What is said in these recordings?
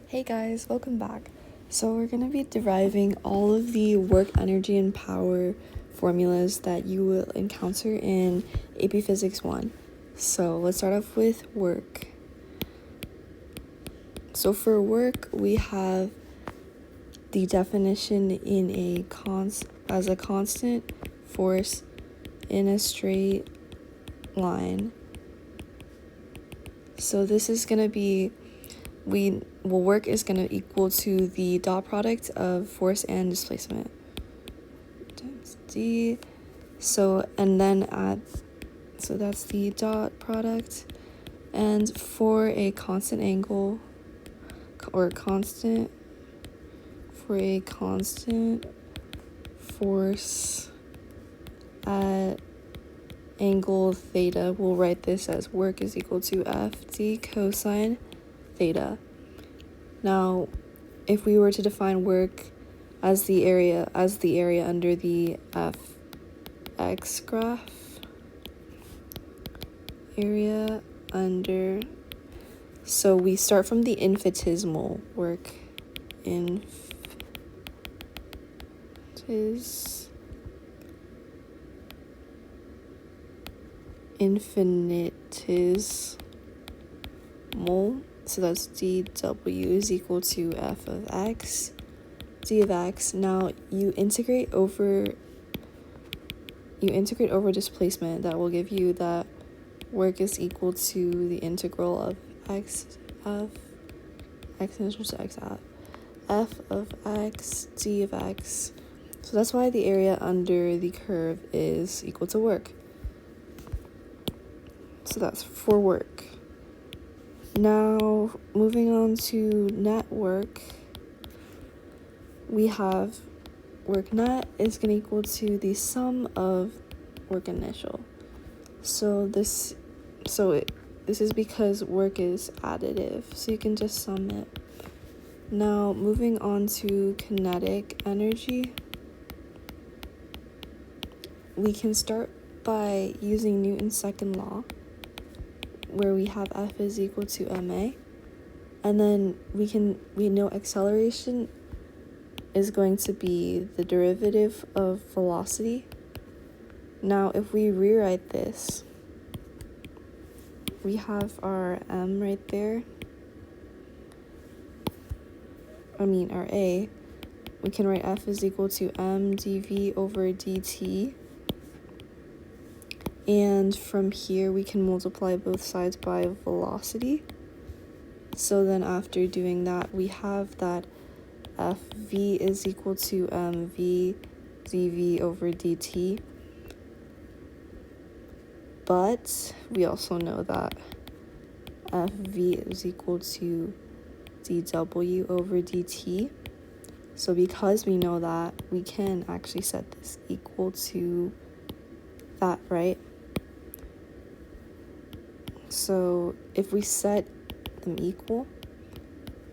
Hey guys, welcome back. So we're going to be deriving all of the work, energy, and power formulas that you will encounter in AP Physics 1. So let's start off with work. So for work, we have the definition in as a constant force in a straight line. So this is going to be work is going to equal to the dot product of force and displacement times d. So that's the dot product. And for a constant angle for a constant force at angle theta, we'll write this as work is equal to FD cosine theta. Now, if we were to define work as the area under the fx graph, so we start from the infinitesimal work, infinitesimal. So that's dw is equal to f of x, d of x. Now you integrate over displacement. That will give you that work is equal to the integral of x initial to x at f of x, d of x. So that's why the area under the curve is equal to work. So that's for work. Now, moving on to net work, we have work net is going to equal to the sum of work initial. This is because work is additive, so you can just sum it. Now, moving on to kinetic energy, we can start by using Newton's second law, where we have F is equal to ma, and then we know acceleration is going to be the derivative of velocity. Now if we rewrite this, we have our m right there, our a. We can write F is equal to m dv over dt. And from here, we can multiply both sides by velocity. So then after doing that, we have that Fv is equal to mv dv over dt. But we also know that Fv is equal to dw over dt. So because we know that, we can actually set this equal to that, right? So if we set them equal,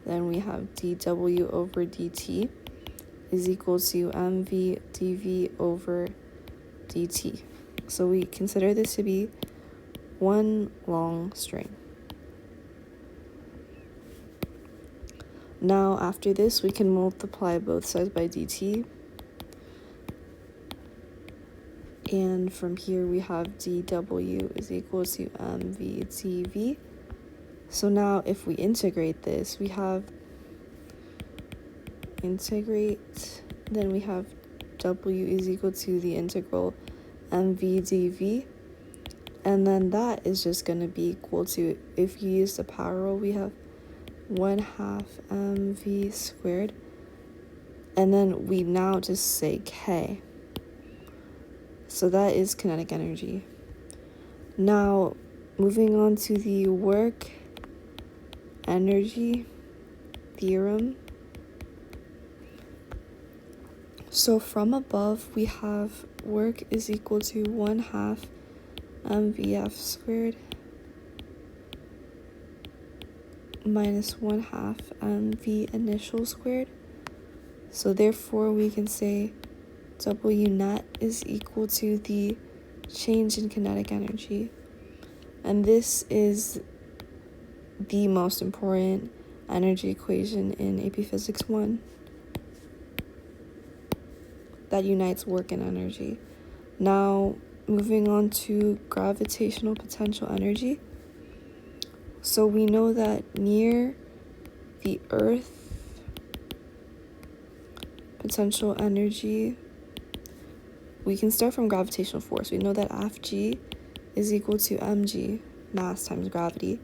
then we have dw over dt is equal to mv dv over dt. So we consider this to be one long string. Now after this, we can multiply both sides by dt. And from here we have dw is equal to mv dv. So now if we integrate this, we have then we have w is equal to the integral mv dv. And then that is just going to be equal to, if you use the power rule, we have 1/2 mv squared. And then we now just say k. So that is kinetic energy. Now, moving on to the work energy theorem. So from above, we have work is equal to 1/2 mvf squared minus 1/2 mv initial squared. So therefore, we can say W net is equal to the change in kinetic energy. And this is the most important energy equation in AP Physics 1 that unites work and energy. Now, moving on to gravitational potential energy. So we know that near the Earth, potential energy, we can start from gravitational force. We know that Fg is equal to mg, mass times gravity.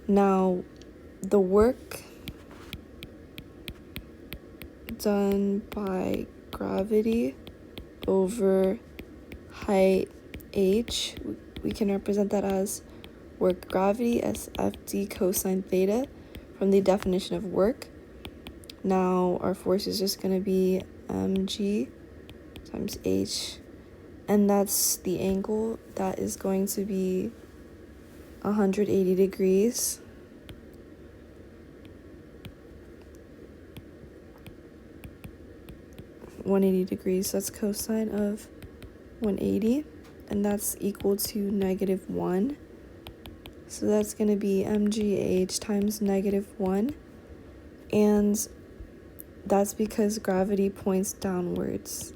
Now, the work done by gravity over height h, we can represent that as work gravity as Fd cosine theta from the definition of work. Now our force is just going to be mg times h, and that's the angle that is going to be 180 degrees. That's cosine of 180, and that's equal to -1. So that's going to be mgh times -1, and that's because gravity points downwards.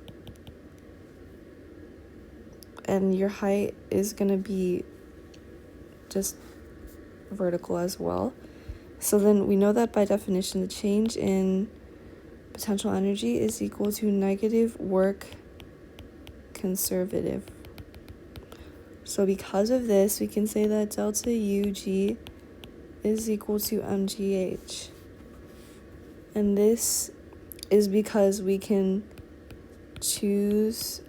And your height is going to be just vertical as well. So then we know that by definition, the change in potential energy is equal to negative work conservative. So because of this, we can say that delta UG is equal to mgh. And this is because we can choose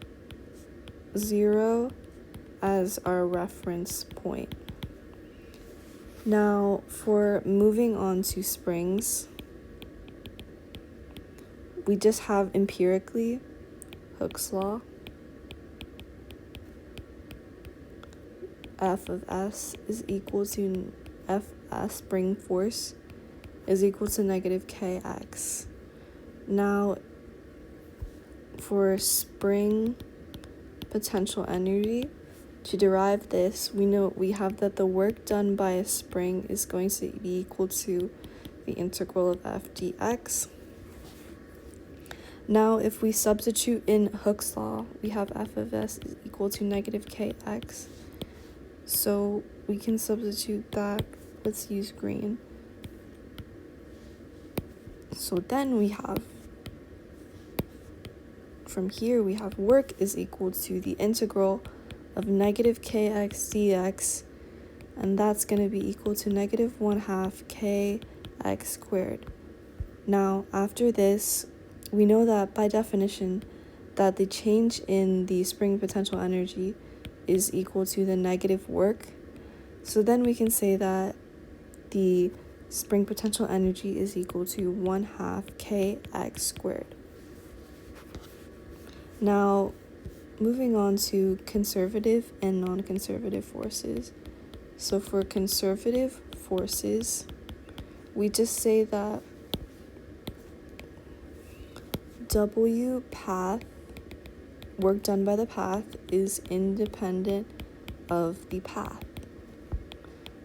0 as our reference point. Now, for moving on to springs, we just have empirically Hooke's law. F of S is equal to Fs, spring force, is equal to negative kx. Now, for spring potential energy, to derive this, we have that the work done by a spring is going to be equal to the integral of f dx. Now, if we substitute in Hooke's law, we have f of s is equal to negative kx. So we can substitute that. Let's use green. So then we have, from here, we have work is equal to the integral of negative kx dx, and that's going to be equal to negative 1/2 kx squared. Now, after this, we know that by definition that the change in the spring potential energy is equal to the negative work. So then we can say that the spring potential energy is equal to 1/2 kx squared. Now, moving on to conservative and non-conservative forces. So for conservative forces, we just say that W path, work done by the path, is independent of the path.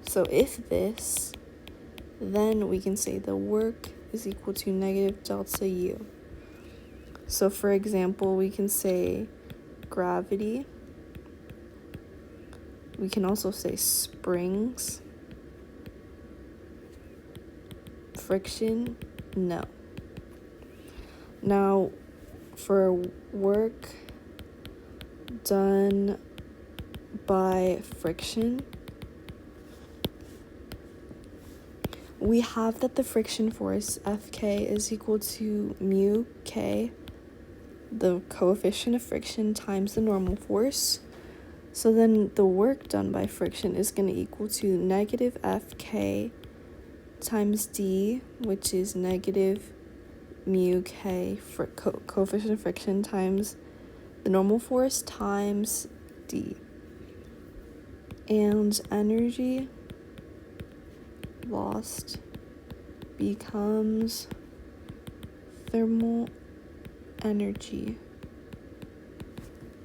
So if this, then we can say the work is equal to negative delta U. So for example, we can say gravity. We can also say springs. Friction, no. Now, for work done by friction, we have that the friction force, Fk, is equal to mu k, the coefficient of friction, times the normal force. So then the work done by friction is going to equal to negative Fk times d, which is negative mu k, coefficient of friction, times the normal force times d. And energy lost becomes thermal energy.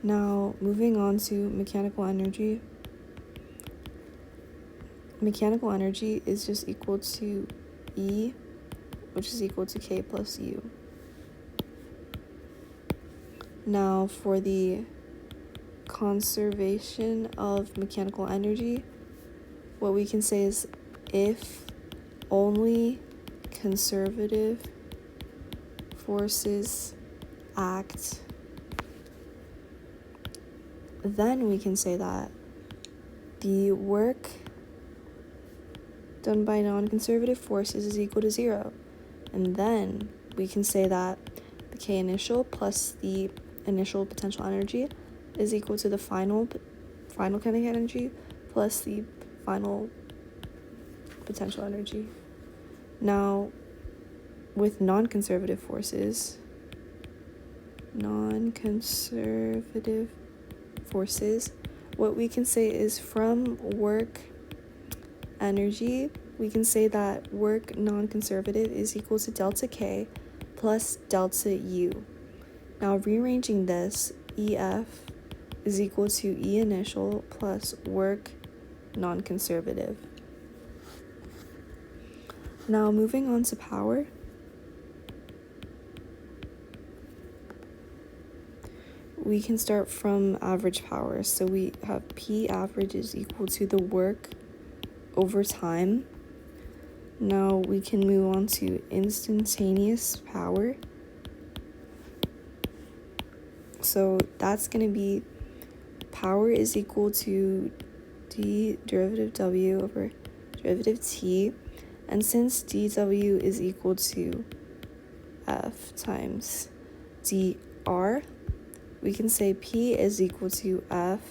Now, moving on to mechanical energy. Mechanical energy is just equal to E, which is equal to K plus U. Now for the conservation of mechanical energy, what we can say is if only conservative forces act, then we can say that the work done by non-conservative forces is equal to 0. And then we can say that the K initial plus the initial potential energy is equal to the final kinetic energy plus the final potential energy. Now, with non-conservative forces, what we can say is from work energy, we can say that work non-conservative is equal to delta K plus delta U. Now rearranging this, EF is equal to E initial plus work non-conservative. Now moving on to power. We can start from average power. So we have P average is equal to the work over time. Now we can move on to instantaneous power. So that's going to be power is equal to d derivative W over derivative T. And since dW is equal to F times dr, we can say P is equal to F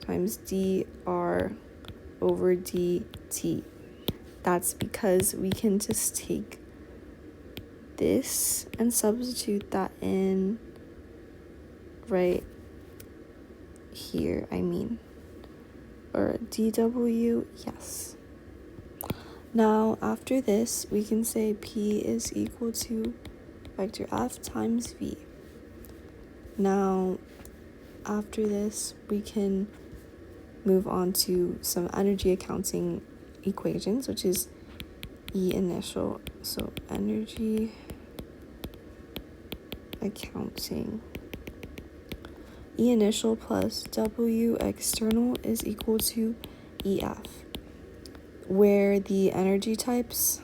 times dr over dt. That's because we can just take this and substitute that in right here, or dW, yes. Now after this, we can say P is equal to vector F times V. Now after this, we can move on to some energy accounting equations, which is E initial. So energy accounting. E initial plus W external is equal to EF, where the energy types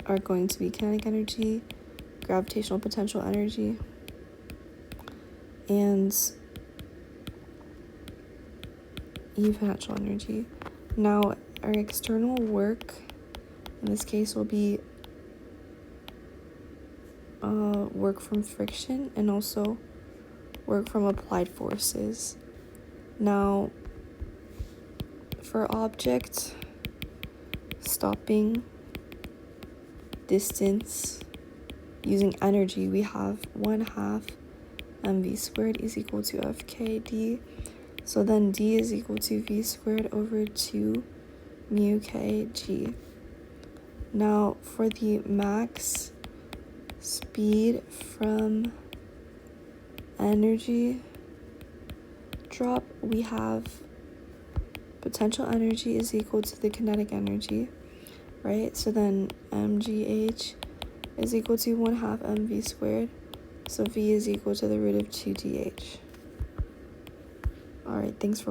are going to be kinetic energy, gravitational potential energy, and E potential energy. Now our external work in this case will be work from friction and also work from applied forces. Now for object stopping distance using energy, we have 1/2 mv squared is equal to fkd. So then d is equal to v squared over 2 mu kg. Now for the max speed from energy drop, we have potential energy is equal to the kinetic energy, right? So then mgh is equal to 1/2 mv squared. So v is equal to the root of 2dh. All right, thanks for watching.